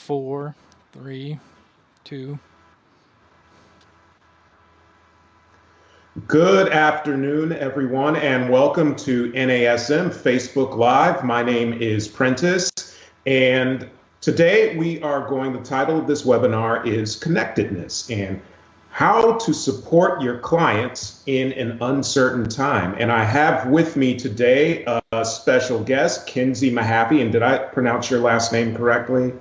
4, 3, 2. Good afternoon, everyone, and welcome to NASM Facebook Live. My name is Prentiss, and today the title of this webinar is Connectedness and how to support your clients in an uncertain time. And I have with me today a special guest, Kinsey Mahaffey, and did I pronounce your last name correctly?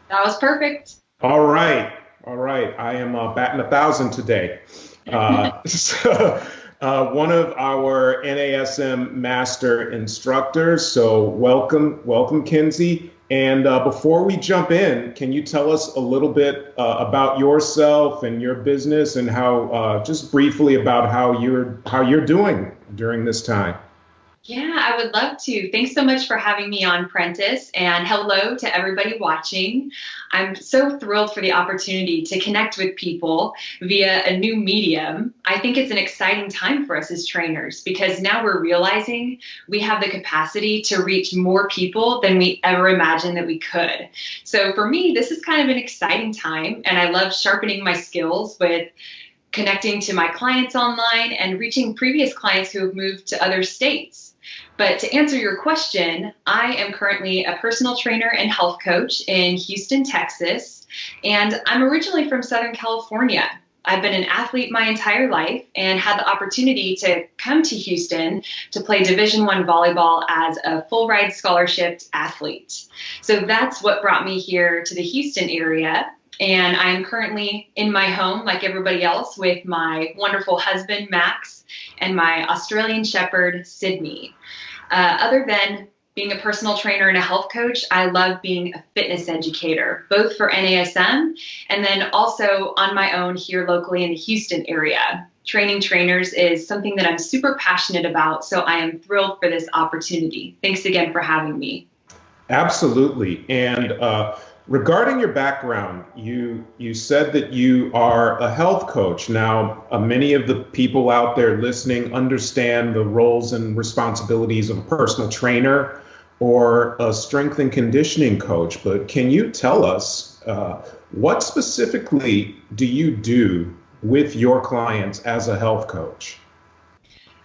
That was perfect. All right. I am batting 1,000 today. One of our NASM Master Instructors. So welcome, Kinsey. And before we jump in, can you tell us a little bit about yourself and your business and how, just briefly about how you're doing during this time? Yeah, I would love to. Thanks so much for having me on, Prentiss, and hello to everybody watching. I'm so thrilled for the opportunity to connect with people via a new medium. I think it's an exciting time for us as trainers because now we're realizing we have the capacity to reach more people than we ever imagined that we could. So for me, this is kind of an exciting time, and I love sharpening my skills with connecting to my clients online and reaching previous clients who have moved to other states. But to answer your question, I am currently a personal trainer and health coach in Houston, Texas, and I'm originally from Southern California. I've been an athlete my entire life and had the opportunity to come to Houston to play Division I volleyball as a full ride scholarship athlete. So that's what brought me here to the Houston area. And I'm currently in my home, like everybody else, with my wonderful husband, Max, and my Australian Shepherd, Sydney. Other than being a personal trainer and a health coach, I love being a fitness educator, both for NASM and then also on my own here locally in the Houston area. Training trainers is something that I'm super passionate about, so I am thrilled for this opportunity. Thanks again for having me. Absolutely. And regarding your background, you said that you are a health coach. Now, many of the people out there listening understand the roles and responsibilities of a personal trainer or a strength and conditioning coach. But can you tell us what specifically do you do with your clients as a health coach?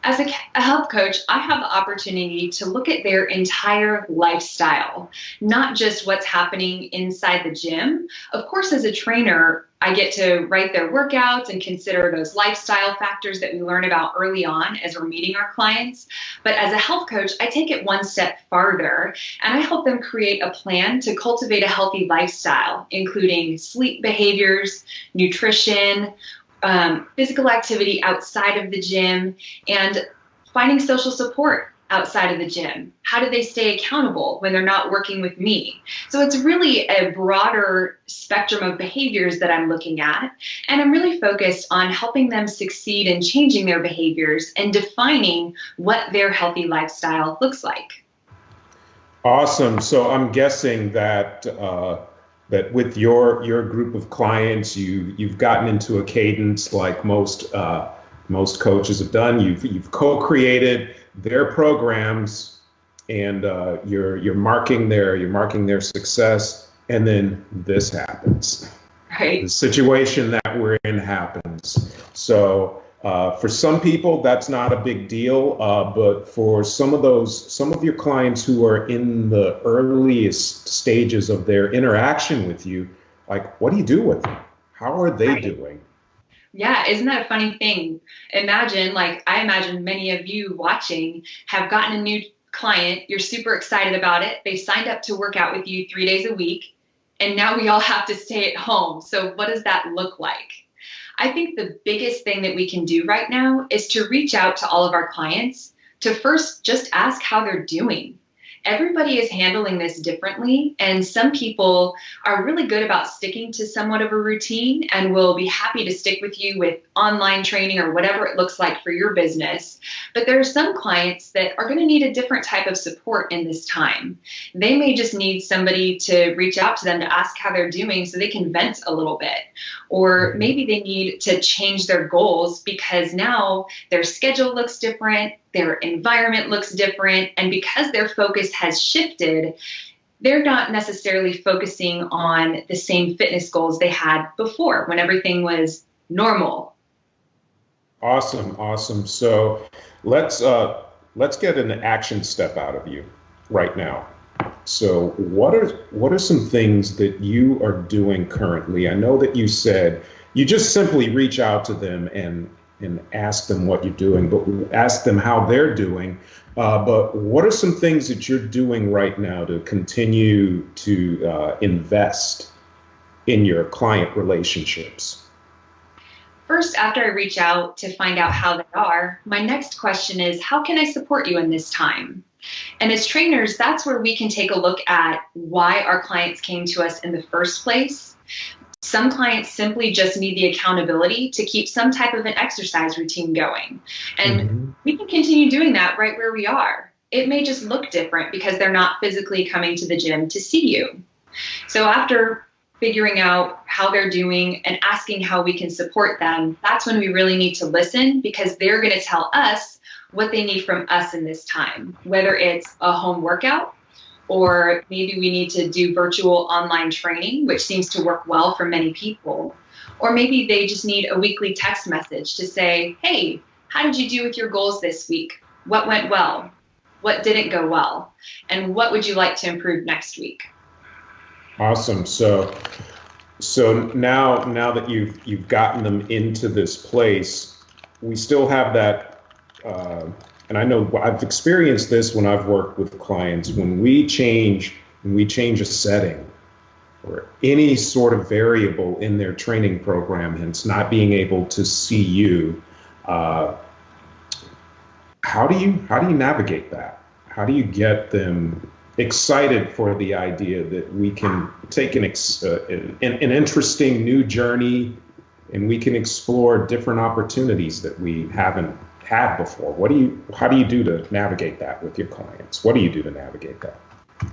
As a health coach, I have the opportunity to look at their entire lifestyle, not just what's happening inside the gym. Of course, as a trainer, I get to write their workouts and consider those lifestyle factors that we learn about early on as we're meeting our clients. But as a health coach, I take it one step farther and I help them create a plan to cultivate a healthy lifestyle, including sleep behaviors, nutrition, physical activity outside of the gym, and finding social support outside of the gym. How do they stay accountable when they're not working with me? So it's really a broader spectrum of behaviors that I'm looking at, and I'm really focused on helping them succeed in changing their behaviors and defining what their healthy lifestyle looks like. Awesome. So I'm guessing that that with your group of clients, you've gotten into a cadence like most coaches have done. You've co-created their programs, and you're marking their success, and then this happens. Right. The situation that we're in happens. So for some people, that's not a big deal, but for some of your clients who are in the earliest stages of their interaction with you, like, what do you do with them? How are they doing? Yeah, isn't that a funny thing? I imagine many of you watching have gotten a new client, you're super excited about it, they signed up to work out with you 3 days a week, and now we all have to stay at home. So what does that look like? I think the biggest thing that we can do right now is to reach out to all of our clients to first just ask how they're doing. Everybody is handling this differently, and some people are really good about sticking to somewhat of a routine and will be happy to stick with you with online training or whatever it looks like for your business. But there are some clients that are going to need a different type of support in this time. They may just need somebody to reach out to them to ask how they're doing so they can vent a little bit. Or maybe they need to change their goals because now their schedule looks different, their environment looks different, and because their focus has shifted, they're not necessarily focusing on the same fitness goals they had before when everything was normal. Awesome. So let's get an action step out of you right now. So what are some things that you are doing currently? I know that you said you just simply reach out to them and ask them what you're doing, but ask them how they're doing. But what are some things that you're doing right now to continue to invest in your client relationships? First, after I reach out to find out how they are, my next question is, how can I support you in this time? And as trainers, that's where we can take a look at why our clients came to us in the first place. Some clients simply just need the accountability to keep some type of an exercise routine going. And we can continue doing that right where we are. It may just look different because they're not physically coming to the gym to see you. So after figuring out how they're doing and asking how we can support them, that's when we really need to listen, because they're going to tell us what they need from us in this time, whether it's a home workout, or maybe we need to do virtual online training, which seems to work well for many people. Or maybe they just need a weekly text message to say, hey, how did you do with your goals this week? What went well? What didn't go well? And what would you like to improve next week? Awesome. So now that you've gotten them into this place, we still have that, and I know I've experienced this when I've worked with clients. When we change a setting or any sort of variable in their training program, hence not being able to see you, how do you navigate that? How do you get them excited for the idea that we can take an interesting new journey and we can explore different opportunities that we haven't had before? How do you do to navigate that with your clients? What do you do to navigate that?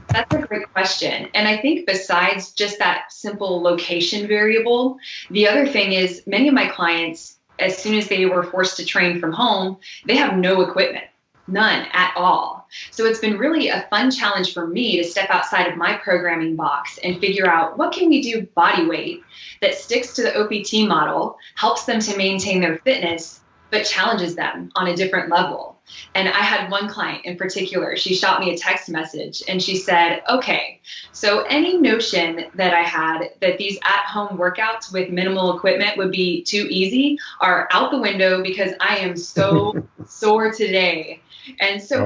That's a great question. And I think besides just that simple location variable, the other thing is many of my clients, as soon as they were forced to train from home, they have no equipment. None at all. So it's been really a fun challenge for me to step outside of my programming box and figure out what can we do body weight that sticks to the OPT model, helps them to maintain their fitness, but challenges them on a different level. And I had one client in particular, she shot me a text message and she said, okay, so any notion that I had that these at-home workouts with minimal equipment would be too easy are out the window because I am so sore today. And so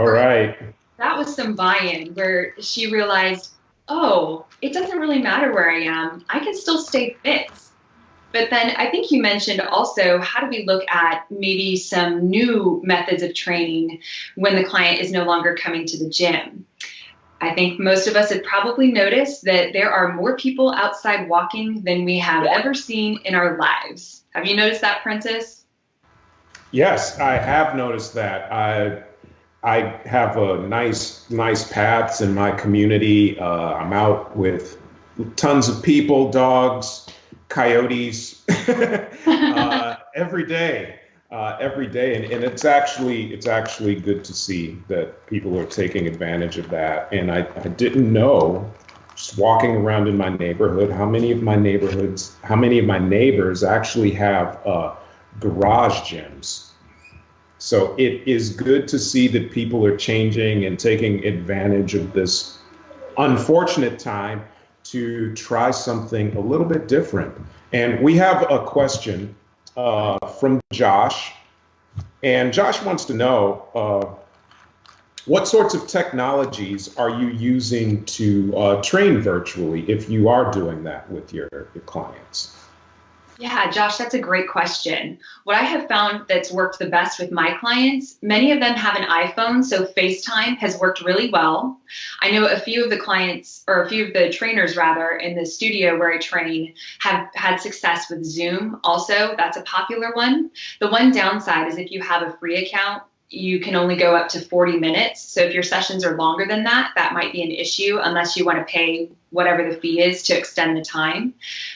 that was some buy-in where she realized, oh, it doesn't really matter where I am. I can still stay fit. But then I think you mentioned also, how do we look at maybe some new methods of training when the client is no longer coming to the gym? I think most of us have probably noticed that there are more people outside walking than we have ever seen in our lives. Have you noticed that, Prentiss? Yes, I have noticed that. I have a nice paths in my community. I'm out with tons of people, dogs, coyotes, every day. And it's actually good to see that people are taking advantage of that. And I didn't know, just walking around in my neighborhood, how many of my neighbors actually have garage gyms. So it is good to see that people are changing and taking advantage of this unfortunate time to try something a little bit different. And we have a question from Josh. And Josh wants to know, what sorts of technologies are you using to train virtually if you are doing that with your clients? Yeah, Josh, that's a great question. What I have found that's worked the best with my clients, many of them have an iPhone, so FaceTime has worked really well. I know a few of the clients, or a few of the trainers rather, in the studio where I train have had success with Zoom also. That's a popular one. The one downside is if you have a free account, you can only go up to 40 minutes. So if your sessions are longer than that, that might be an issue unless you want to pay whatever the fee is to extend the time.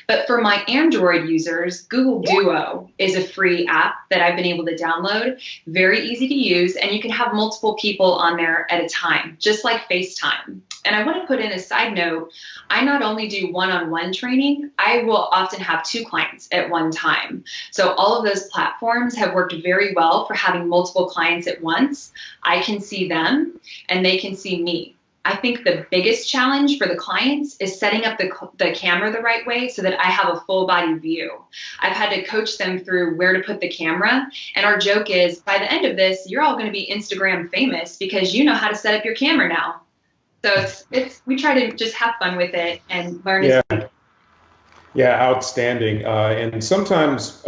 But for my Android users, Google Duo is a free app that I've been able to download. Very easy to use, and you can have multiple people on there at a time, just like FaceTime. And I want to put in a side note, I not only do one-on-one training, I will often have 2 clients at one time. So all of those platforms have worked very well for having multiple clients at once. I can see them and they can see me. I think the biggest challenge for the clients is setting up the camera the right way so that I have a full body view. I've had to coach them through where to put the camera. And our joke is, by the end of this, you're all going to be Instagram famous because you know how to set up your camera now. So we try to just have fun with it and learn. Yeah, outstanding. And sometimes,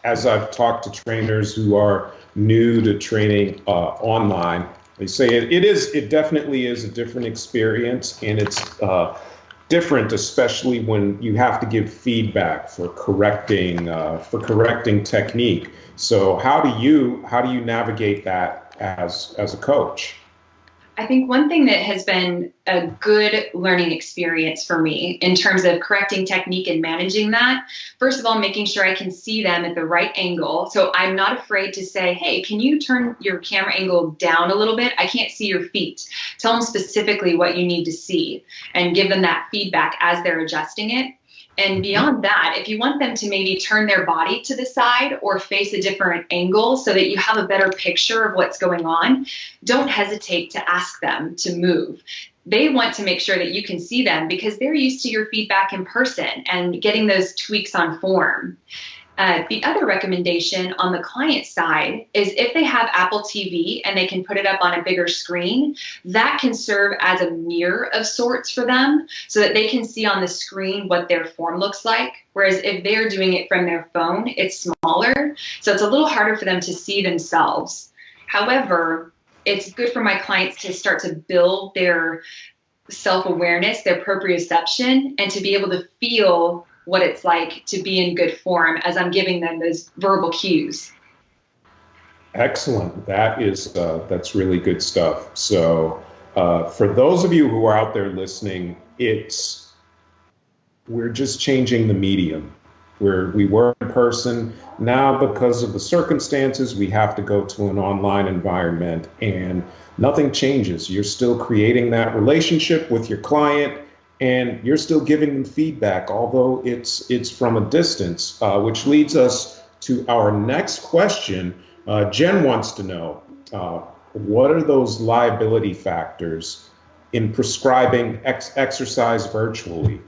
as I've talked to trainers who are new to training online, they say it definitely is a different experience, and it's different, especially when you have to give feedback for correcting technique. So how do you navigate that as a coach? I think one thing that has been a good learning experience for me in terms of correcting technique and managing that, first of all, making sure I can see them at the right angle. So I'm not afraid to say, hey, can you turn your camera angle down a little bit? I can't see your feet. Tell them specifically what you need to see and give them that feedback as they're adjusting it. And beyond that, if you want them to maybe turn their body to the side or face a different angle so that you have a better picture of what's going on, don't hesitate to ask them to move. They want to make sure that you can see them because they're used to your feedback in person and getting those tweaks on form. The other recommendation on the client side is if they have Apple TV and they can put it up on a bigger screen, that can serve as a mirror of sorts for them so that they can see on the screen what their form looks like. Whereas if they're doing it from their phone, it's smaller. So it's a little harder for them to see themselves. However, it's good for my clients to start to build their self-awareness, their proprioception, and to be able to feel what it's like to be in good form as I'm giving them those verbal cues. Excellent. That's really good stuff. So for those of you who are out there listening, we're just changing the medium. We were in person. Now, because of the circumstances, we have to go to an online environment, and nothing changes. You're still creating that relationship with your client, and you're still giving them feedback, although it's from a distance, which leads us to our next question. Jen wants to know, what are those liability factors in prescribing exercise virtually?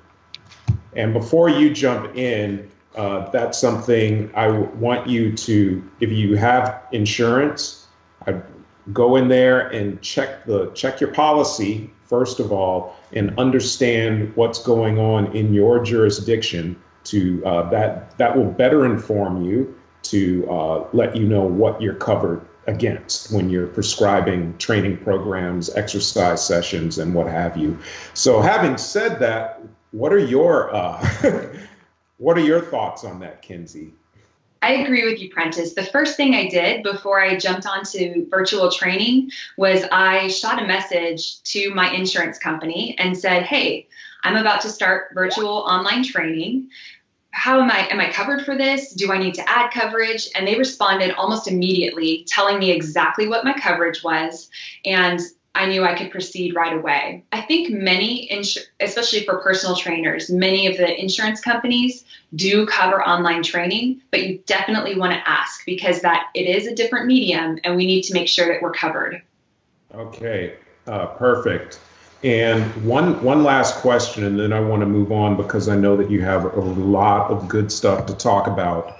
And before you jump in, that's something I want you to, if you have insurance, go in there and check your policy, first of all, and understand what's going on in your jurisdiction to that will better inform you to let you know what you're covered against when you're prescribing training programs, exercise sessions, and what have you. So having said that, what are your thoughts on that, Kinsey? I agree with you, Prentiss. The first thing I did before I jumped onto virtual training was I shot a message to my insurance company and said, hey, I'm about to start virtual online training. How am I covered for this? Do I need to add coverage? And they responded almost immediately, telling me exactly what my coverage was. And I knew I could proceed right away. I think especially for personal trainers, many of the insurance companies do cover online training, but you definitely want to ask because it is a different medium and we need to make sure that we're covered. Okay, perfect. And one last question, and then I want to move on because I know that you have a lot of good stuff to talk about.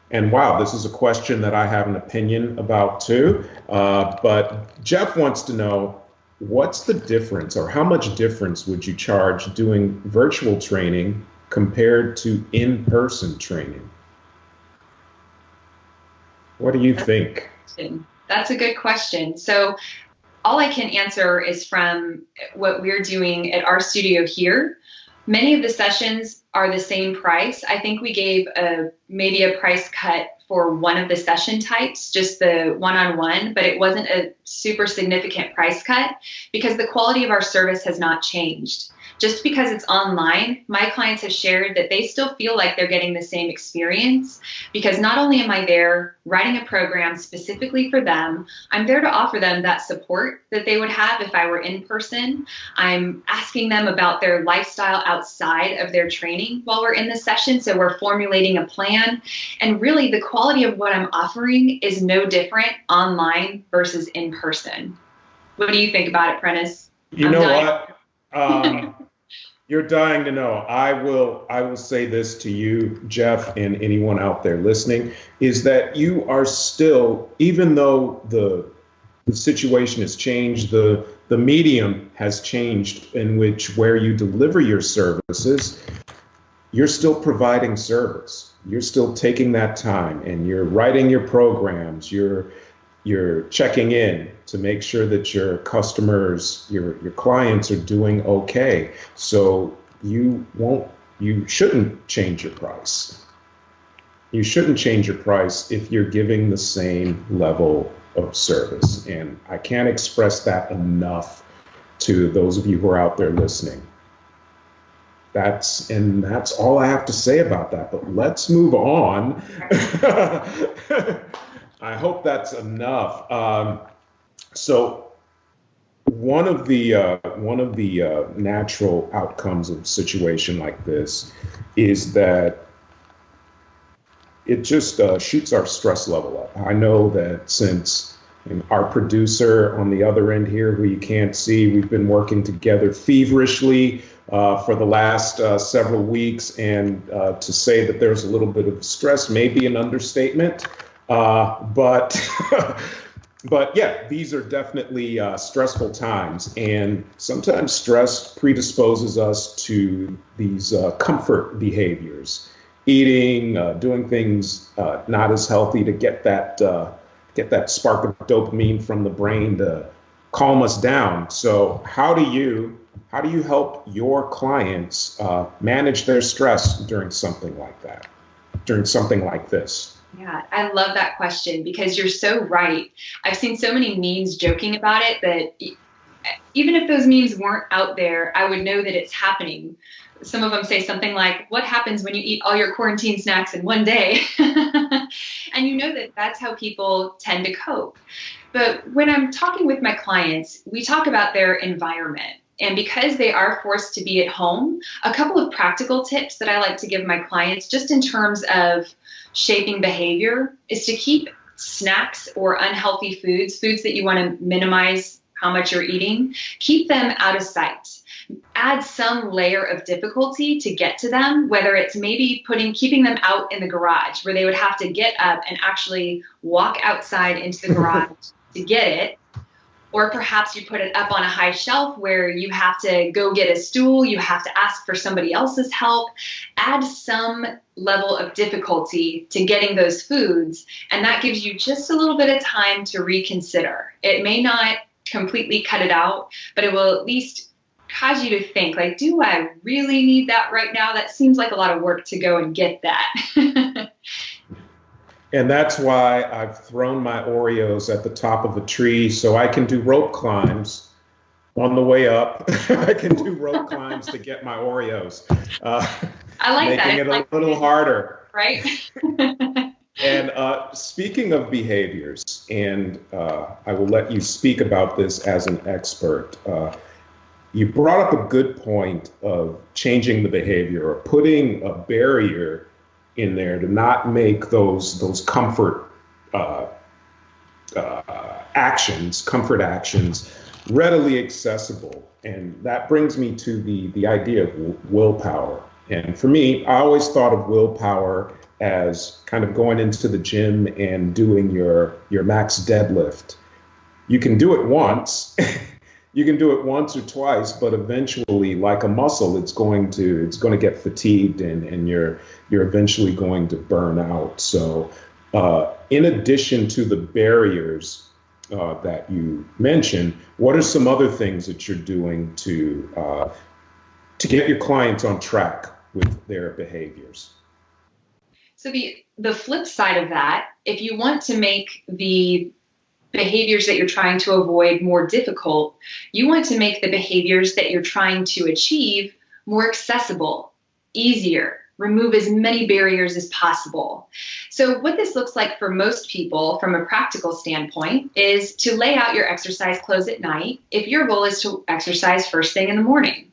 And wow, this is a question that I have an opinion about too. But Jeff wants to know, what's the difference, or how much difference would you charge doing virtual training compared to in-person training? What do you think? That's a good question. So all I can answer is from what we're doing at our studio here. Many of the sessions are the same price. I think we gave maybe a price cut for one of the session types, just the one-on-one, but it wasn't a super significant price cut because the quality of our service has not changed. Just because it's online, my clients have shared that they still feel like they're getting the same experience because not only am I there writing a program specifically for them, I'm there to offer them that support that they would have if I were in person. I'm asking them about their lifestyle outside of their training while we're in the session. So we're formulating a plan. And really the quality of what I'm offering is no different online versus in person. What do you think about it, Prentiss? You know what? You're dying to know. I will say this to you, Jeff, and anyone out there listening, is that you are still, even though the situation has changed, the medium has changed in which where you deliver your services, you're still providing service. You're still taking that time and you're writing your programs, you're checking in to make sure that your customers, your clients are doing okay. So you shouldn't change your price. You shouldn't change your price if you're giving the same level of service. And I can't express that enough to those of you who are out there listening. That's all I have to say about that. But let's move on. I hope that's enough. So one of the natural outcomes of a situation like this is that it just shoots our stress level up. I know that since our producer on the other end here, who you can't see, we've been working together feverishly for the last several weeks, and to say that there's a little bit of stress may be an understatement. But yeah, these are definitely stressful times, and sometimes stress predisposes us to these comfort behaviors, eating, doing things not as healthy to get that spark of dopamine from the brain to calm us down. So how do you help your clients manage their stress during something like that, during something like this? Yeah, I love that question because you're so right. I've seen so many memes joking about it that even if those memes weren't out there, I would know that it's happening. Some of them say something like, what happens when you eat all your quarantine snacks in one day? And you know that that's how people tend to cope. But when I'm talking with my clients, we talk about their environment. And because they are forced to be at home, a couple of practical tips that I like to give my clients just in terms of shaping behavior is to keep snacks or unhealthy foods that you want to minimize how much you're eating, keep them out of sight. Add some layer of difficulty to get to them, whether it's maybe keeping them out in the garage where they would have to get up and actually walk outside into the garage to get it. Or perhaps you put it up on a high shelf where you have to go get a stool, you have to ask for somebody else's help. Add some level of difficulty to getting those foods, and that gives you just a little bit of time to reconsider. It may not completely cut it out, but it will at least cause you to think, like, do I really need that right now? That seems like a lot of work to go and get that. And that's why I've thrown my Oreos at the top of a tree so I can do rope climbs on the way up. I can do rope climbs to get my Oreos. I like making that. Making it a little harder. Right? And speaking of behaviors, and I will let you speak about this as an expert, you brought up a good point of changing the behavior or putting a barrier in there to not make those comfort actions readily accessible. And that brings me to the idea of willpower. And for me, I always thought of willpower as kind of going into the gym and doing your max deadlift. You can do it once. You can do it once or twice, but eventually, like a muscle, it's going to get fatigued, and you're eventually going to burn out. So, in addition to the barriers that you mentioned, what are some other things that you're doing to get your clients on track with their behaviors? So the flip side of that, if you want to make the behaviors that you're trying to avoid more difficult, you want to make the behaviors that you're trying to achieve more accessible, easier, remove as many barriers as possible. So what this looks like for most people from a practical standpoint is to lay out your exercise clothes at night if your goal is to exercise first thing in the morning.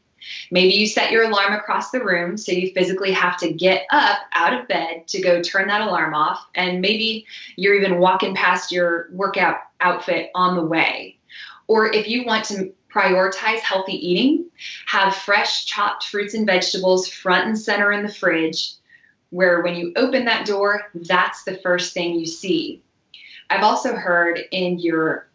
Maybe you set your alarm across the room so you physically have to get up out of bed to go turn that alarm off, and maybe you're even walking past your workout outfit on the way. Or if you want to prioritize healthy eating, have fresh chopped fruits and vegetables front and center in the fridge, where when you open that door, that's the first thing you see. I've also heard in your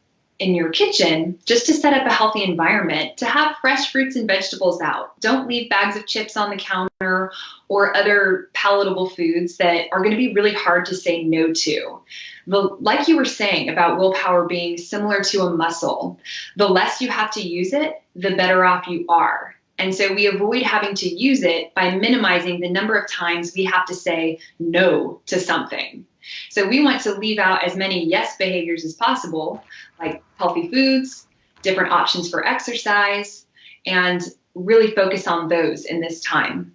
kitchen, just to set up a healthy environment, to have fresh fruits and vegetables out. Don't leave bags of chips on the counter or other palatable foods that are going to be really hard to say no to. Like you were saying about willpower being similar to a muscle, the less you have to use it, the better off you are. And so we avoid having to use it by minimizing the number of times we have to say no to something. So we want to leave out as many yes behaviors as possible, like healthy foods, different options for exercise, and really focus on those in this time.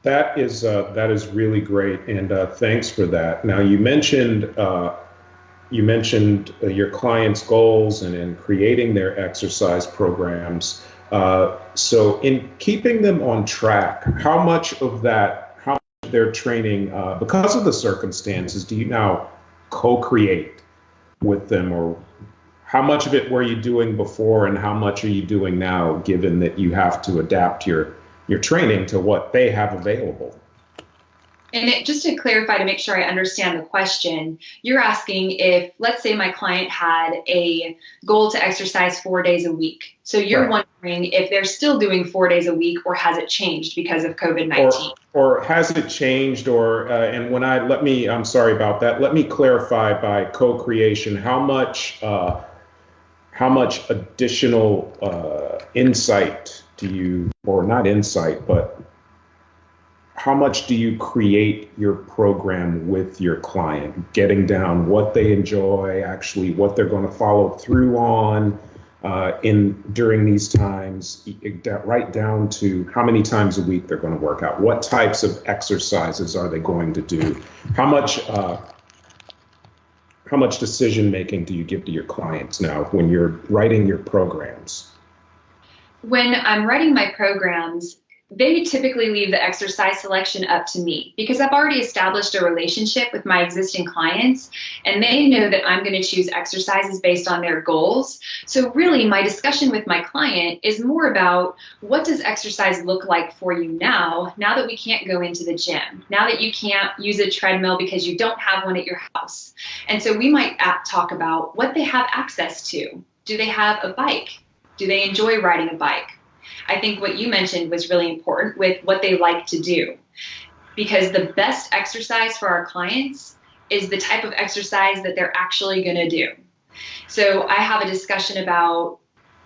That is really great, and thanks for that. Now you mentioned your clients' goals and creating their exercise programs. So in keeping them on track, how much of their training, because of the circumstances, do you now co-create with them, or how much of it were you doing before and how much are you doing now, given that you have to adapt your training to what they have available? And just to clarify, to make sure I understand the question, you're asking if, let's say my client had a goal to exercise 4 days a week. So you're Right. wondering if they're still doing 4 days a week, or has it changed because of COVID-19? Or has it changed, I'm sorry about that. Let me clarify by co-creation, how much additional insight do you, or not insight, but how much do you create your program with your client, getting down what they enjoy, actually what they're going to follow through on during these times, right down to how many times a week they're going to work out, what types of exercises are they going to do, how much decision making do you give to your clients now when you're writing your programs? When I'm writing my programs, they typically leave the exercise selection up to me because I've already established a relationship with my existing clients, and they know that I'm going to choose exercises based on their goals. So really, my discussion with my client is more about, what does exercise look like for you now that we can't go into the gym, now that you can't use a treadmill because you don't have one at your house. And so we might talk about what they have access to. Do they have a bike? Do they enjoy riding a bike? I think what you mentioned was really important with what they like to do, because the best exercise for our clients is the type of exercise that they're actually going to do. So I have a discussion about,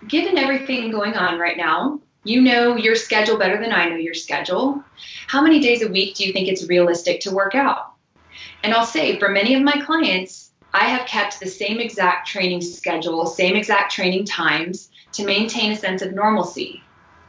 given everything going on right now, you know your schedule better than I know your schedule. How many days a week do you think it's realistic to work out? And I'll say, for many of my clients, I have kept the same exact training schedule, same exact training times to maintain a sense of normalcy.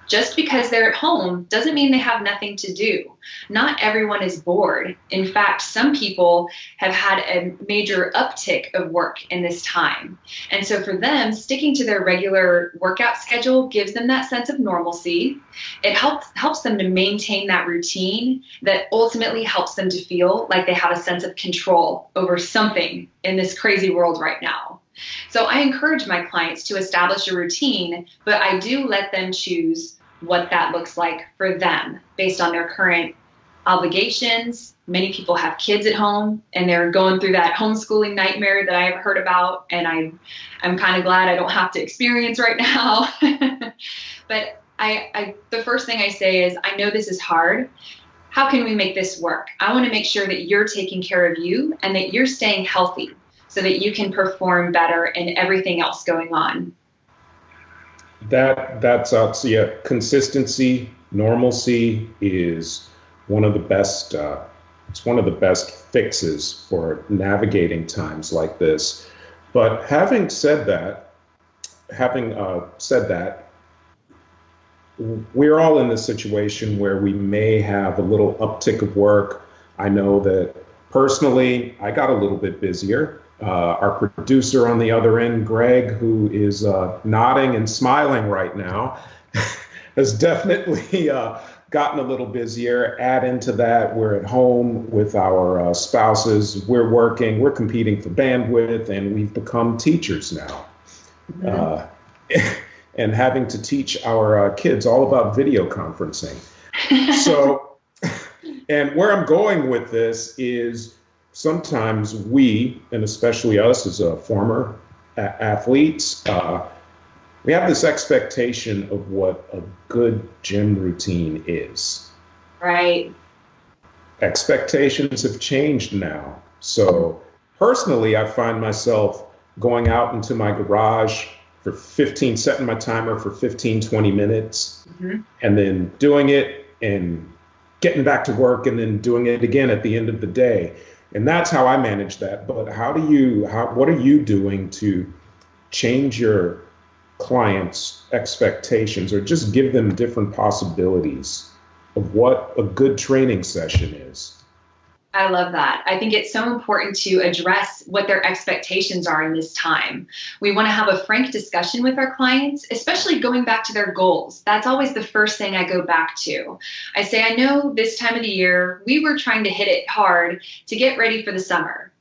Just because they're at home doesn't mean they have nothing to do. Not everyone is bored. In fact, some people have had a major uptick of work in this time. And so for them, sticking to their regular workout schedule gives them that sense of normalcy. It helps them to maintain that routine that ultimately helps them to feel like they have a sense of control over something in this crazy world right now. So I encourage my clients to establish a routine, but I do let them choose what that looks like for them based on their current obligations. Many people have kids at home and they're going through that homeschooling nightmare that I have heard about, and I'm kind of glad I don't have to experience right now. But the first thing I say is, I know this is hard. How can we make this work? I want to make sure that you're taking care of you and that you're staying healthy, so that you can perform better in everything else going on. That's consistency, normalcy is one of the best It's one of the best fixes for navigating times like this. But having said that, we're all in this situation where we may have a little uptick of work. I know that personally, I got a little bit busier. Our producer on the other end, Greg, who is nodding and smiling right now, has definitely gotten a little busier. Add into that, we're at home with our spouses, we're working, we're competing for bandwidth, and we've become teachers now. And having to teach our kids all about video conferencing. So, and where I'm going with this is sometimes we, and especially us as a former athletes, we have this expectation of what a good gym routine is. Right. Expectations have changed now. So personally, I find myself going out into my garage for setting my timer for 15, 20 minutes, and then doing it and getting back to work and then doing it again at the end of the day. And that's how I manage that. But what are you doing to change your clients' expectations or just give them different possibilities of what a good training session is? I love that. I think it's so important to address what their expectations are in this time. We want to have a frank discussion with our clients, especially going back to their goals. That's always the first thing I go back to. I say, I know this time of the year, we were trying to hit it hard to get ready for the summer.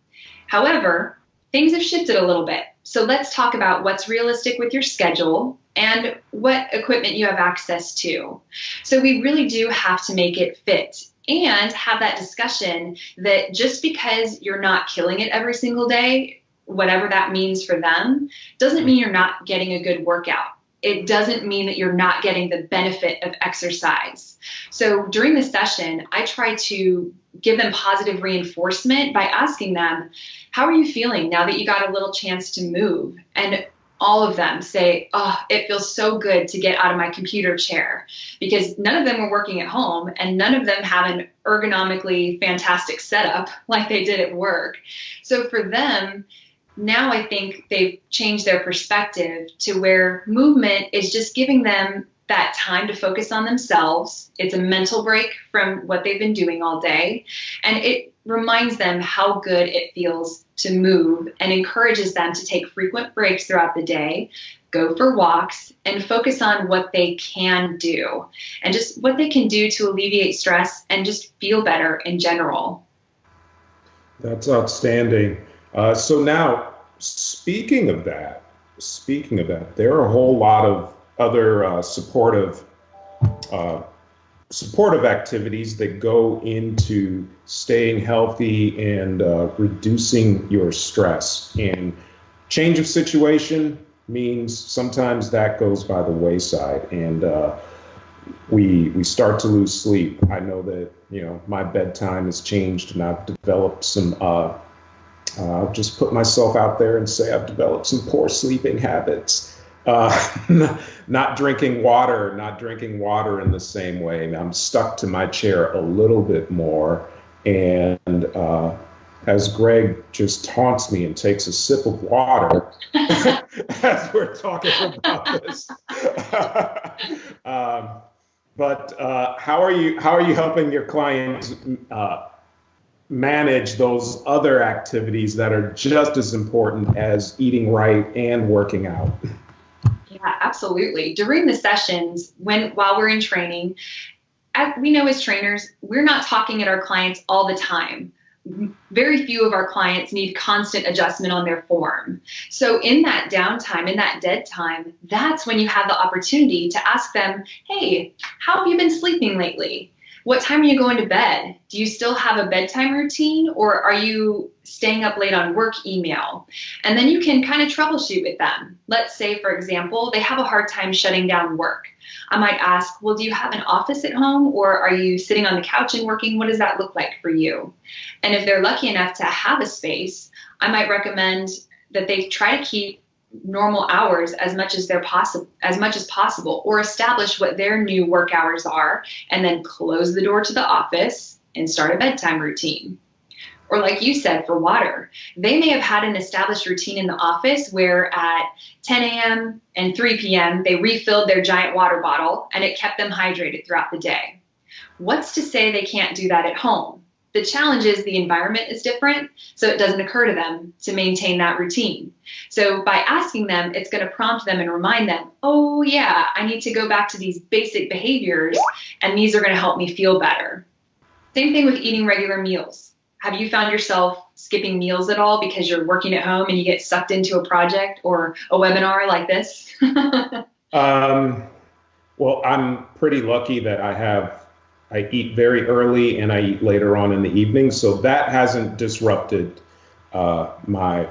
However, things have shifted a little bit. So let's talk about what's realistic with your schedule and what equipment you have access to. So we really do have to make it fit and have that discussion that just because you're not killing it every single day, whatever that means for them, doesn't mean you're not getting a good workout. It doesn't mean that you're not getting the benefit of exercise. So during the session, I try to give them positive reinforcement by asking them, how are you feeling now that you got a little chance to move? And all of them say, oh, it feels so good to get out of my computer chair, because none of them were working at home and none of them have an ergonomically fantastic setup like they did at work. So for them, now I think they've changed their perspective to where movement is just giving them that time to focus on themselves. It's a mental break from what they've been doing all day. And it reminds them how good it feels to move and encourages them to take frequent breaks throughout the day, go for walks, and focus on what they can do and just what they can do to alleviate stress and just feel better in general. That's outstanding. So now, speaking of that, there are a whole lot of other supportive activities that go into staying healthy and reducing your stress. And change of situation means sometimes that goes by the wayside, and we start to lose sleep. I know that my bedtime has changed, and I've developed some. I'll just put myself out there and say I've developed some poor sleeping habits. Not drinking water in the same way. I'm stuck to my chair a little bit more. And as Greg just taunts me and takes a sip of water as we're talking about this. But how are you helping your clients manage those other activities that are just as important as eating right and working out? Yeah, absolutely. During the sessions, while we're in training, we know as trainers, we're not talking at our clients all the time. Very few of our clients need constant adjustment on their form. So in that downtime, in that dead time, that's when you have the opportunity to ask them, hey, how have you been sleeping lately? What time are you going to bed? Do you still have a bedtime routine, or are you staying up late on work email? And then you can kind of troubleshoot with them. Let's say, for example, they have a hard time shutting down work. I might ask, well, do you have an office at home, or are you sitting on the couch and working? What does that look like for you? And if they're lucky enough to have a space, I might recommend that they try to keep normal hours as much as possible, or establish what their new work hours are, and then close the door to the office, and start a bedtime routine. Or like you said, for water, they may have had an established routine in the office where at 10 a.m. and 3 p.m. they refilled their giant water bottle and it kept them hydrated throughout the day. What's to say they can't do that at home? The challenge is the environment is different, so it doesn't occur to them to maintain that routine. So by asking them, it's going to prompt them and remind them, oh yeah, I need to go back to these basic behaviors, and these are going to help me feel better. Same thing with eating regular meals. Have you found yourself skipping meals at all because you're working at home and you get sucked into a project or a webinar like this? Well, I'm pretty lucky that I eat very early and I eat later on in the evening, so that hasn't disrupted my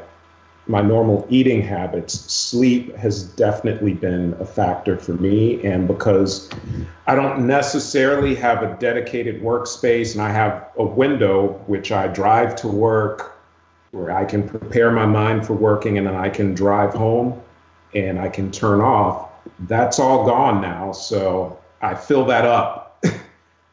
normal eating habits. Sleep has definitely been a factor for me, and because I don't necessarily have a dedicated workspace and I have a window which I drive to work where I can prepare my mind for working and then I can drive home and I can turn off, that's all gone now. So I fill that up.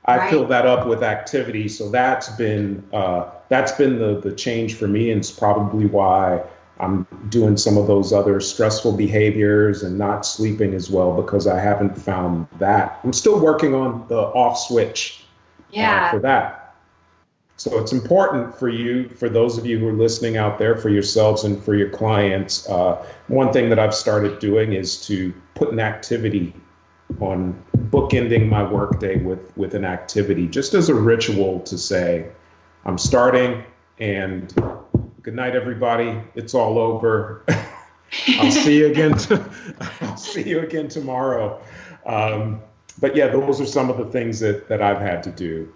I fill that up with activity. So that's been the change for me, and it's probably why I'm doing some of those other stressful behaviors and not sleeping as well, because I haven't found that. I'm still working on the off switch for that. So it's important for you, for those of you who are listening out there, for yourselves and for your clients. One thing that I've started doing is to put an activity on, bookending my workday with an activity, just as a ritual to say, I'm starting, and good night, everybody. It's all over. I'll see you again. I'll see you again tomorrow. But yeah, those are some of the things that I've had to do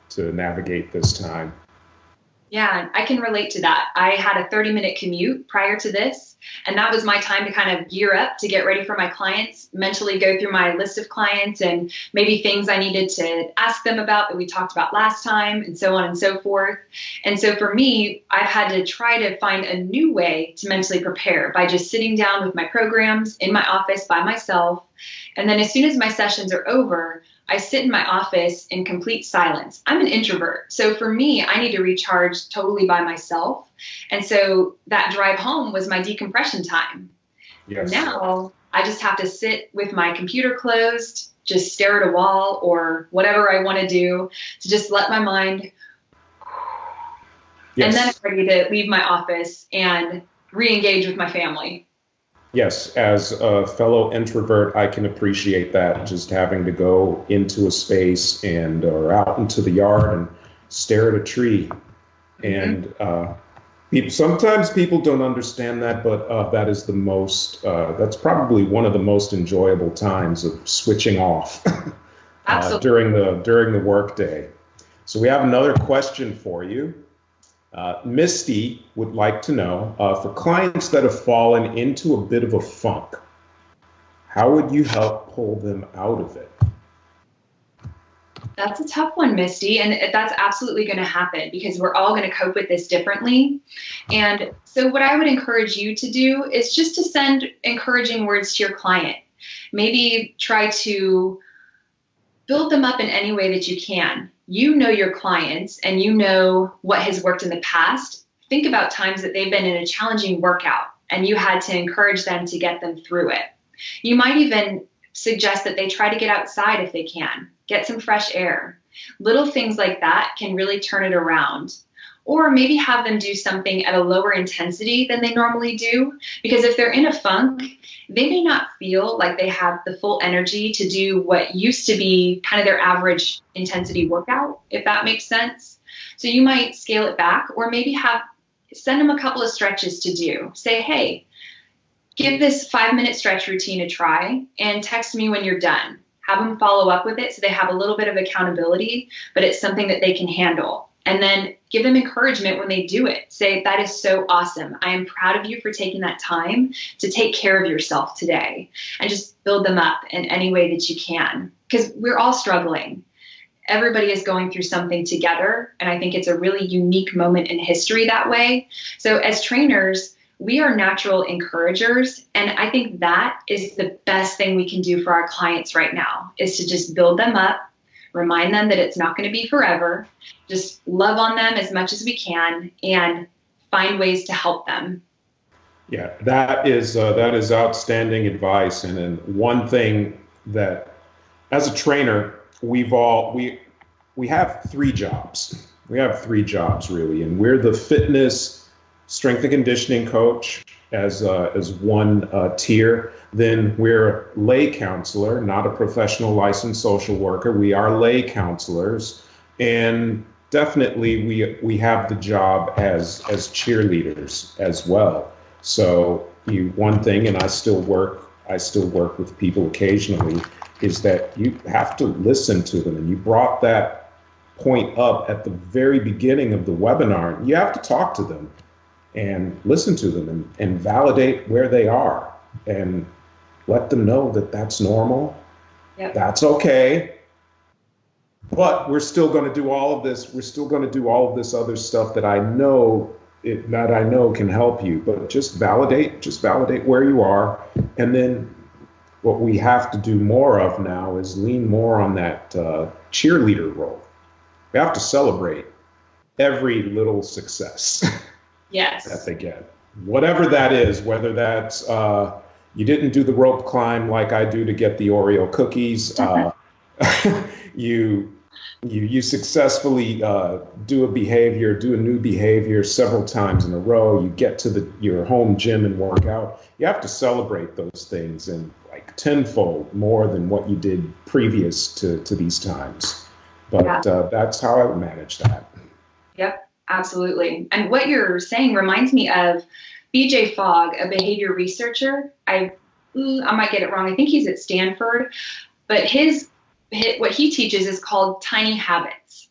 to navigate this time. Yeah, I can relate to that. I had a 30-minute commute prior to this, and that was my time to kind of gear up to get ready for my clients, mentally go through my list of clients and maybe things I needed to ask them about that we talked about last time, and so on and so forth. And so for me, I've had to try to find a new way to mentally prepare by just sitting down with my programs in my office by myself. And then as soon as my sessions are over, I sit in my office in complete silence. I'm an introvert. So for me, I need to recharge totally by myself. And so that drive home was my decompression time. Yes. Now I just have to sit with my computer closed, just stare at a wall or whatever I want to do to just let my mind. Yes. And then I'm ready to leave my office and re-engage with my family. Yes, as a fellow introvert, I can appreciate that, just having to go into a space or out into the yard and stare at a tree. Mm-hmm. And sometimes people don't understand that, but that is that's probably one of the most enjoyable times of switching off during the workday. So we have another question for you. Misty would like to know, for clients that have fallen into a bit of a funk, how would you help pull them out of it? That's a tough one, Misty, and that's absolutely going to happen because we're all going to cope with this differently. And so what I would encourage you to do is just to send encouraging words to your client. Maybe try to build them up in any way that you can. You know your clients and you know what has worked in the past. Think about times that they've been in a challenging workout and you had to encourage them to get them through it. You might even suggest that they try to get outside if they can, get some fresh air. Little things like that can really turn it around. Or maybe have them do something at a lower intensity than they normally do, because if they're in a funk, they may not feel like they have the full energy to do what used to be kind of their average intensity workout, if that makes sense. So you might scale it back, or maybe send them a couple of stretches to do. Say, hey, give this 5-minute stretch routine a try and text me when you're done. Have them follow up with it so they have a little bit of accountability, but it's something that they can handle. And then give them encouragement when they do it. Say, that is so awesome. I am proud of you for taking that time to take care of yourself today. And just build them up in any way that you can. Because we're all struggling. Everybody is going through something together. And I think it's a really unique moment in history that way. So as trainers, we are natural encouragers. And I think that is the best thing we can do for our clients right now, is to just build them up, remind them that it's not going to be forever, just love on them as much as we can, and find ways to help them. Yeah, that is outstanding advice. And then one thing that, as a trainer, we have three jobs. We have three jobs really, and we're the fitness, strength and conditioning coach as one tier. Then we're lay counselor, not a professional licensed social worker. We are lay counselors, and definitely we have the job as cheerleaders as well. So one thing, and I still work with people occasionally, is that you have to listen to them. And you brought that point up at the very beginning of the webinar. You have to talk to them and listen to them and validate where they are and let them know that that's normal. Yep. That's okay. But we're still going to do all of this. We're still going to do all of this other stuff that I know can help you. But just validate where you are. And then what we have to do more of now is lean more on that cheerleader role. We have to celebrate every little success Yes. that they get. Whatever that is, whether that's you didn't do the rope climb like I do to get the Oreo cookies, you successfully do a new behavior several times in a row, you get to your home gym and work out. You have to celebrate those things and like tenfold more than what you did previous to these times. But that's how I would manage that. Yep, absolutely. And what you're saying reminds me of BJ Fogg, a behavior researcher. I might get it wrong. I think he's at Stanford, but what he teaches is called tiny habits.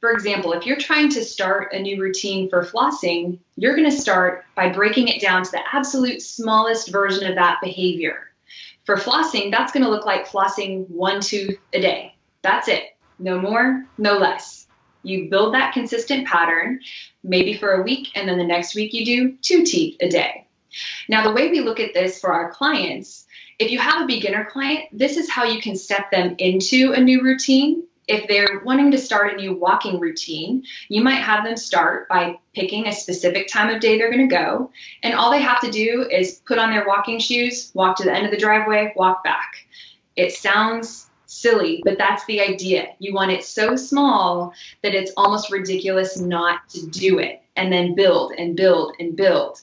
For example, if you're trying to start a new routine for flossing, you're going to start by breaking it down to the absolute smallest version of that behavior. For flossing, that's going to look like flossing 1 tooth a day. That's it. No more, no less. You build that consistent pattern, maybe for a week, and then the next week you do 2 teeth a day. Now, the way we look at this for our clients, if you have a beginner client, this is how you can step them into a new routine. If they're wanting to start a new walking routine, you might have them start by picking a specific time of day they're going to go. And all they have to do is put on their walking shoes, walk to the end of the driveway, walk back. It sounds silly, but that's the idea. You want it so small that it's almost ridiculous not to do it, and then build and build and build.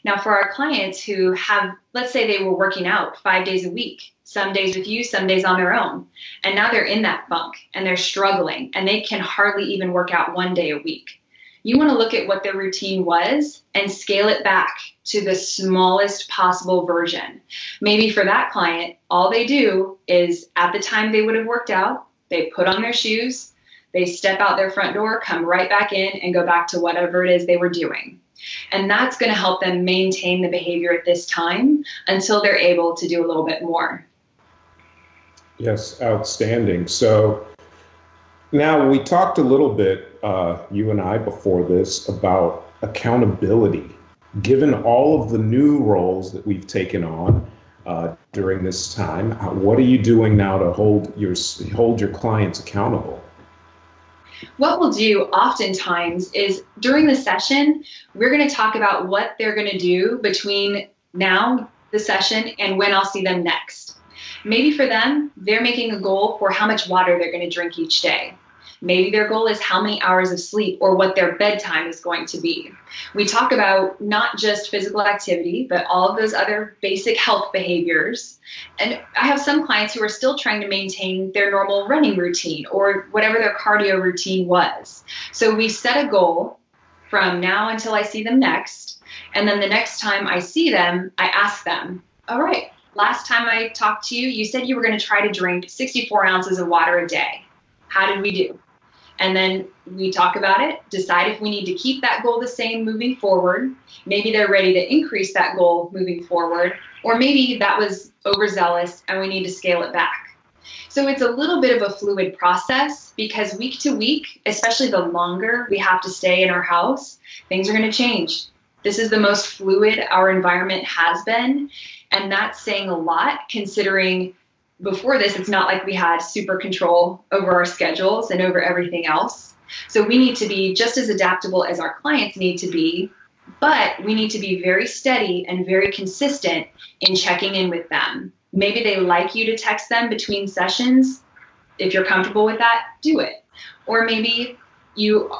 Now, for our clients who have, let's say they were working out 5 days a week, some days with you, some days on their own, and now they're in that funk and they're struggling and they can hardly even work out 1 day a week. You want to look at what their routine was and scale it back to the smallest possible version. Maybe for that client, all they do is at the time they would have worked out, they put on their shoes, they step out their front door, come right back in and go back to whatever it is they were doing. And that's going to help them maintain the behavior at this time until they're able to do a little bit more. Yes, outstanding. So now we talked a little bit, you and I before this, about accountability. Given all of the new roles that we've taken on during this time, what are you doing now to hold your clients accountable? What we'll do oftentimes is during the session, we're going to talk about what they're going to do between now, the session, and when I'll see them next. Maybe for them, they're making a goal for how much water they're going to drink each day. Maybe their goal is how many hours of sleep or what their bedtime is going to be. We talk about not just physical activity, but all of those other basic health behaviors. And I have some clients who are still trying to maintain their normal running routine or whatever their cardio routine was. So we set a goal from now until I see them next. And then the next time I see them, I ask them, all right, last time I talked to you, you said you were going to try to drink 64 ounces of water a day. How did we do? And then we talk about it, decide if we need to keep that goal the same moving forward. Maybe they're ready to increase that goal moving forward, or maybe that was overzealous and we need to scale it back. So it's a little bit of a fluid process because week to week, especially the longer we have to stay in our house, things are going to change. This is the most fluid our environment has been, and that's saying a lot considering before this, it's not like we had super control over our schedules and over everything else. So we need to be just as adaptable as our clients need to be, but we need to be very steady and very consistent in checking in with them. Maybe they like you to text them between sessions. If you're comfortable with that, do it. Or maybe you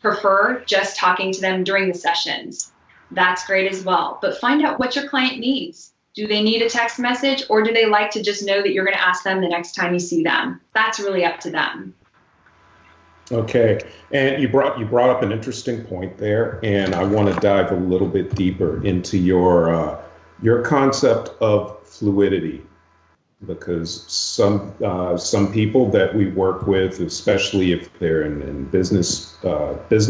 prefer just talking to them during the sessions. That's great as well. But find out what your client needs. Do they need a text message, or do they like to just know that you're going to ask them the next time you see them? That's really up to them. Okay, and you brought up an interesting point there, and I want to dive a little bit deeper into your concept of fluidity, because some people that we work with, especially if they're in business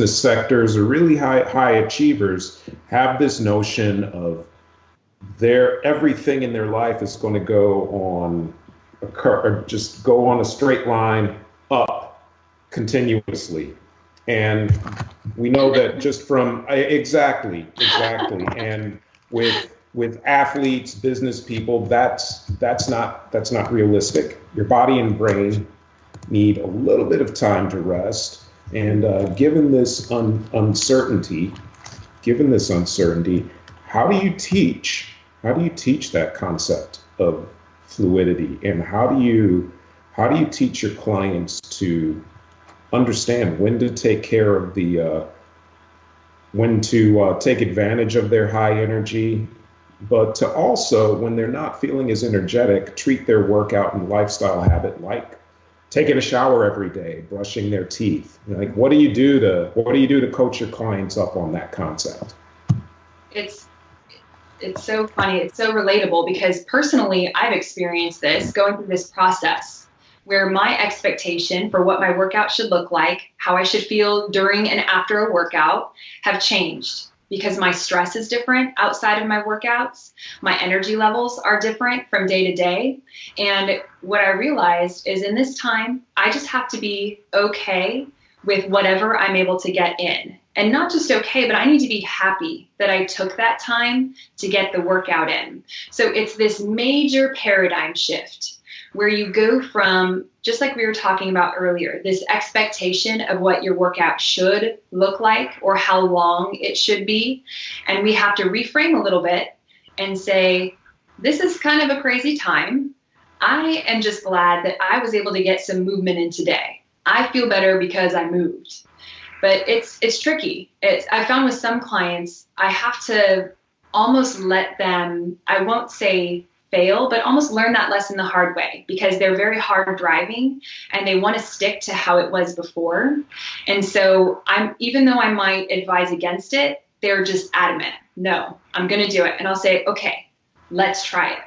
sectors or really high achievers, have this notion of everything in their life is going to go on a straight line up continuously. And we know that just from exactly. And with athletes, business people, that's not realistic. Your body and brain need a little bit of time to rest. And given this uncertainty, how do you teach that concept of fluidity, and how do you teach your clients to understand when to take care of when to take advantage of their high energy, but to also, when they're not feeling as energetic, treat their workout and lifestyle habit like taking a shower every day, brushing their teeth? Like, what do you do to coach your clients up on that concept? It's so funny. It's so relatable, because personally, I've experienced this going through this process where my expectation for what my workout should look like, how I should feel during and after a workout, have changed because my stress is different outside of my workouts. My energy levels are different from day to day. And what I realized is, in this time, I just have to be okay with whatever I'm able to get in. And not just okay, but I need to be happy that I took that time to get the workout in. So it's this major paradigm shift where you go from, just like we were talking about earlier, this expectation of what your workout should look like or how long it should be. And we have to reframe a little bit and say, this is kind of a crazy time. I am just glad that I was able to get some movement in today. I feel better because I moved. But it's tricky. I found with some clients, I have to almost let them, I won't say fail, but almost learn that lesson the hard way, because they're very hard driving and they want to stick to how it was before. And so even though I might advise against it, they're just adamant. No, I'm going to do it. And I'll say, okay, let's try it.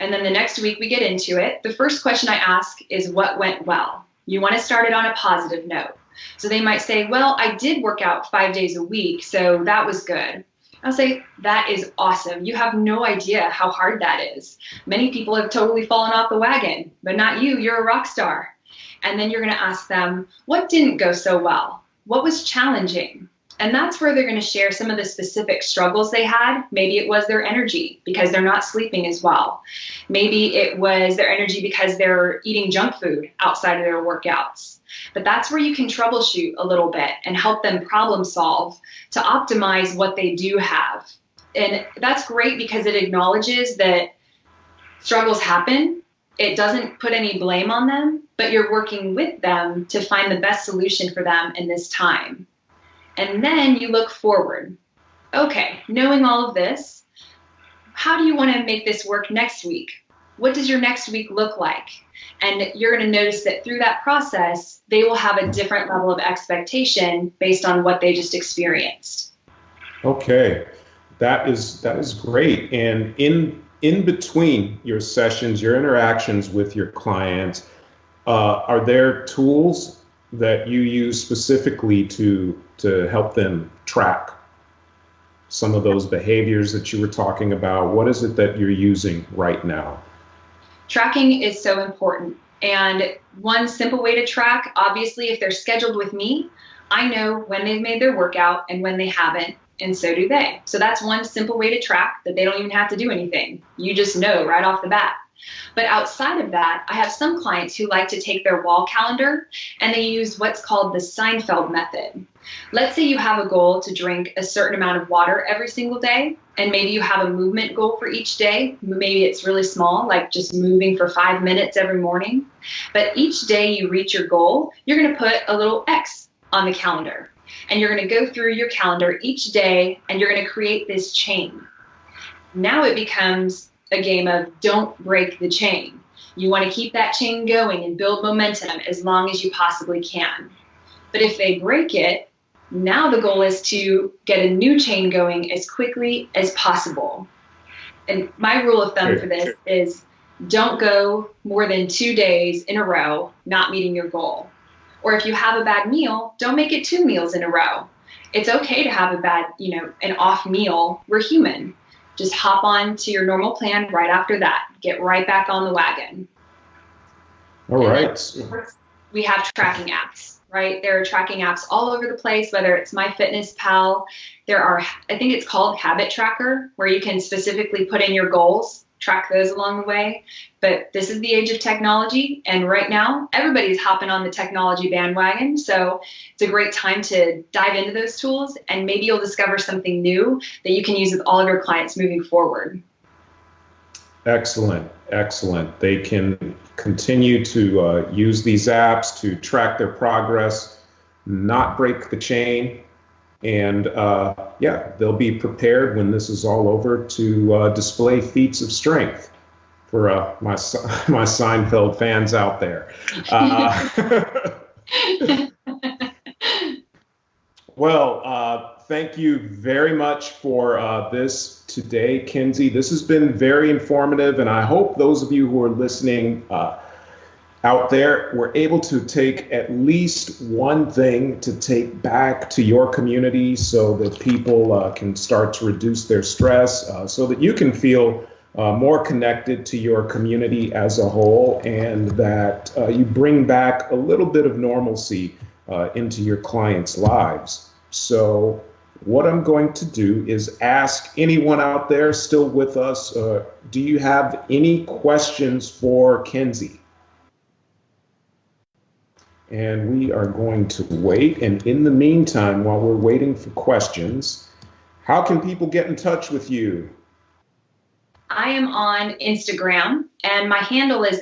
And then the next week we get into it. The first question I ask is, what went well? You want to start it on a positive note. So they might say, well, I did work out 5 days a week, so that was good. I'll say, that is awesome. You have no idea how hard that is. Many people have totally fallen off the wagon, but not you. You're a rock star. And then you're going to ask them, what didn't go so well? What was challenging? And that's where they're going to share some of the specific struggles they had. Maybe it was their energy because they're not sleeping as well. Maybe it was their energy because they're eating junk food outside of their workouts. But that's where you can troubleshoot a little bit and help them problem solve to optimize what they do have. And that's great because it acknowledges that struggles happen. It doesn't put any blame on them, but you're working with them to find the best solution for them in this time. And then you look forward. Okay, knowing all of this, how do you want to make this work next week? What does your next week look like? And you're going to notice that through that process, they will have a different level of expectation based on what they just experienced. Okay, that is great. And in between your sessions, your interactions with your clients, are there tools that you use specifically to help them track some of those behaviors that you were talking about? What is it that you're using right now? Tracking is so important. And one simple way to track, obviously, if they're scheduled with me, I know when they've made their workout and when they haven't, and so do they. So that's one simple way to track that they don't even have to do anything. You just know right off the bat. But outside of that, I have some clients who like to take their wall calendar and they use what's called the Seinfeld method. Let's say you have a goal to drink a certain amount of water every single day, and maybe you have a movement goal for each day. Maybe it's really small, like just moving for 5 minutes every morning. But each day you reach your goal, you're going to put a little X on the calendar. And you're going to go through your calendar each day, and you're going to create this chain. Now it becomes a game of don't break the chain. You want to keep that chain going and build momentum as long as you possibly can. But if they break it, now the goal is to get a new chain going as quickly as possible. And my rule of thumb for this is don't go more than 2 days in a row not meeting your goal. Or if you have a bad meal, don't make it 2 meals in a row. It's okay to have a bad, an off meal. We're human. Just hop on to your normal plan right after that. Get right back on the wagon. All right. We have tracking apps, right? There are tracking apps all over the place, whether it's MyFitnessPal. I think it's called Habit Tracker, where you can specifically put in your goals, track those along the way. But this is the age of technology, and right now everybody's hopping on the technology bandwagon. So it's a great time to dive into those tools, and maybe you'll discover something new that you can use with all of your clients moving forward. Excellent, excellent. They can continue to use these apps to track their progress, not break the chain, and they'll be prepared when this is all over to display feats of strength for my Seinfeld fans out there. Well, thank you very much for this today, Kinsey. This has been very informative, and I hope those of you who are listening out there were able to take at least one thing to take back to your community so that people can start to reduce their stress, so that you can feel more connected to your community as a whole, and that you bring back a little bit of normalcy into your clients' lives. So what I'm going to do is ask anyone out there still with us, do you have any questions for Kinsey? And we are going to wait. And in the meantime, while we're waiting for questions, how can people get in touch with you? I am on Instagram, and my handle is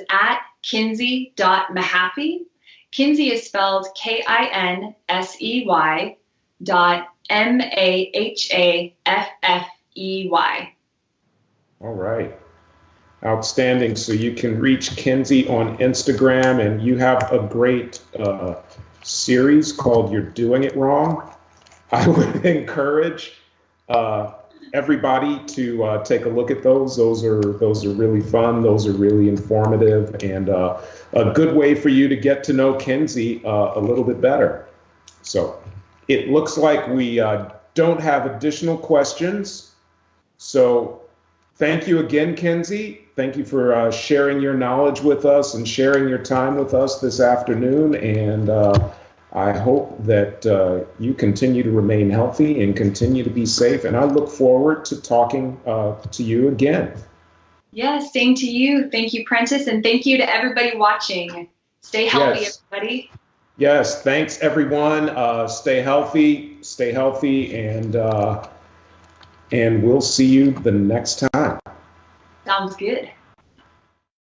@Kinsey.Mahaffey. Kinsey is spelled Kinsey Mahaffey. All right. Outstanding. So you can reach Kinsey on Instagram, and you have a great series called You're Doing It Wrong. I would encourage everybody to take a look at those. Those are really fun. Those are really informative, and a good way for you to get to know Kinsey a little bit better. So it looks like we don't have additional questions. So thank you again, Kinsey. Thank you for sharing your knowledge with us and sharing your time with us this afternoon. And I hope that you continue to remain healthy and continue to be safe. And I look forward to talking to you again. Yes, same to you. Thank you, Prentiss, and thank you to everybody watching. Stay healthy, everybody. Yes, thanks, everyone. Stay healthy, and we'll see you the next time. Sounds good.